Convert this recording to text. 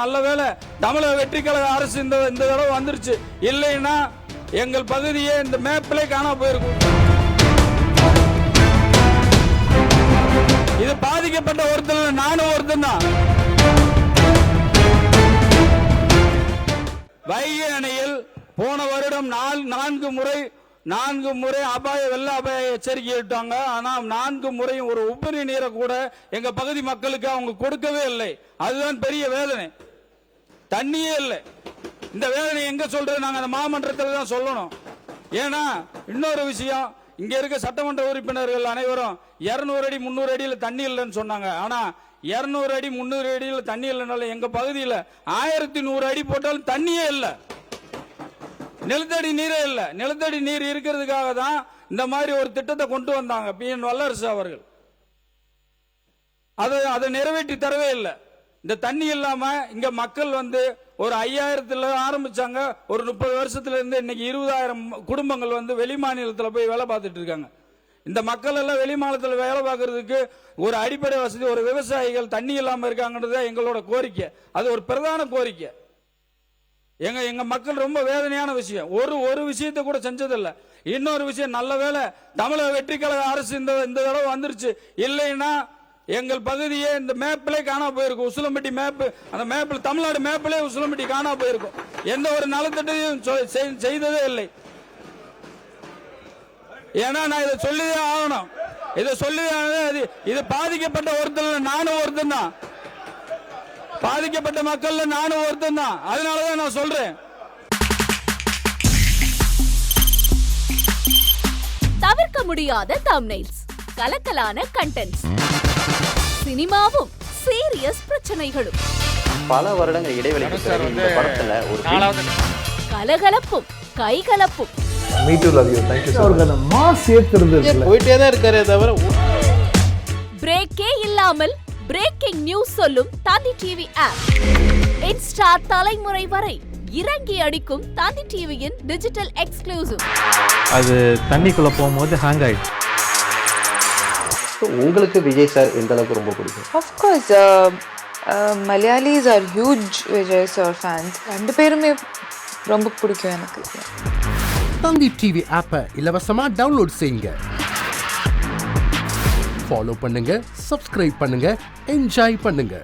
நல்ல வேளை தமிழக வெற்றி கழக அரசு இந்த தடவை வந்துருச்சு. இல்லைன்னா எங்கள் பகுதியே இந்த மேப்பிலே காணாம போயிருக்கும். இது பாதிக்கப்பட்ட ஒருத்தர், நானும் ஒருத்தன் தான். வைகை அணையில் போன வருடம் 4 முறை வெள்ள அபாய எச்சரிக்கை விட்டாங்க. ஆனா 4 முறையும் ஒரு உபரி நீரை கூட எங்க பகுதி மக்களுக்கு அவங்க கொடுக்கவே இல்லை. அதுதான் பெரிய வேதனை. தண்ணியே இல்லை. இந்த வேதனை எங்க சொல்றது? நாங்க அந்த மாமன்றத்தில் தான் சொல்லணும். ஏன்னா இன்னொரு விஷயம், இங்க இருக்க சட்டமன்ற உறுப்பினர்கள் அனைவரும் 200 அடி 300 அடியில தண்ணி இல்லைன்னு சொன்னாங்க. ஆனா 200 அடி 300 அடியில தண்ணி இல்லைனாலும் எங்க பகுதியில் 1100 அடி போட்டாலும் தண்ணியே இல்லை. நிலத்தடி நீரே இல்லை. நிலத்தடி நீர் இருக்கிறதுக்காக தான் இந்த மாதிரி ஒரு திட்டத்தை கொண்டு வந்தாங்க PN வல்லரசு அவர்கள். அதை நிறைவேற்றி தரவே இல்லை. இந்த தண்ணி இல்லாம இங்க மக்கள் ஒரு 5000 ஆரம்பிச்சாங்க. ஒரு 30 வருஷத்துல இருந்து இன்னைக்கு 20,000 குடும்பங்கள் வெளி மாநிலத்தில் போய் வேலை பார்த்துட்டு இருக்காங்க. இந்த மக்கள் எல்லாம் வெளி மாநிலத்தில் வேலை பார்க்கறதுக்கு ஒரு அடிப்படை வசதி, ஒரு விவசாயிகள் தண்ணி இல்லாம இருக்காங்கன்றது எங்களோட கோரிக்கை. அது ஒரு பிரதான கோரிக்கை. எங்க மக்கள் ரொம்ப வேதனையான விஷயம். ஒரு விஷயத்தை கூட செஞ்சதில்லை. இன்னொரு விஷயம், நல்ல வேளை தமிழக வெற்றி கழக அரசு இந்த தடவை வந்துருச்சு. இல்லைன்னா எங்கள் பகுதியே இந்த மேப்பிலே காணாம போயிருக்கும். உசிலம்பட்டி மேப், அந்த மேப்பில் தமிழ்நாடு மேப்பிலே உசிலம்பட்டி காணாம போயிருக்கும். எந்த ஒரு நலத்திட்டையும் செய்ததே இல்லை. ஏன்னா நான் இதை சொல்லிதான் ஆகணும். இது பாதிக்கப்பட்ட ஒருத்தர், நானும் ஒருத்தன் தான். பாதிக்கப்பட்ட மக்கள் நானும் ஒருத்தன் தான். அதனாலதான் நான் சொல்றேன். தவிர்க்க முடியாத தம்ப்நெயில்ஸ், கலக்கலான கண்டென்ட்ஸ், சினிமாவும் சீரியஸ் பிரச்சனைகளும், பல வருடங்கள் இடைவெளிக்கு பிறகு இந்த படத்துல ஒரு கலகலப்பும் கைகலப்பும். Me too, love you. Thank you so much. Mass ஏத்துறது போயிட்டே தான் இருக்காரே தவிர பிரேக்கே இல்லாமல் பிரேக்கிங் நியூஸ் சொல்லும் தந்தி டிவி ஆப். இன்ஸ்டா தலைமுறை வரை இறங்கி அடிக்கும் தந்தி டிவியின் டிஜிட்டல் எக்ஸ்க்ளூசிவ். அது தண்ணிக்குள்ள போகும்போது ஹேங் ஆயிடுச்சு. உங்களுக்கு விஜய் சார் எந்த அளவுக்கு ரொம்ப பிடிக்கும்? Of course, Malayalis are huge Vijay sir fans. ரெண்டு பேருமே ரொம்ப பிடிக்கும் எனக்கு. தந்தி டிவி ஆப்பை இலவசமா டவுன்லோட் செய்யுங்க. ஃபாலோ பண்ணுங்க, சப்ஸ்கிரைப் பண்ணுங்க, என்ஜாய் பண்ணுங்க.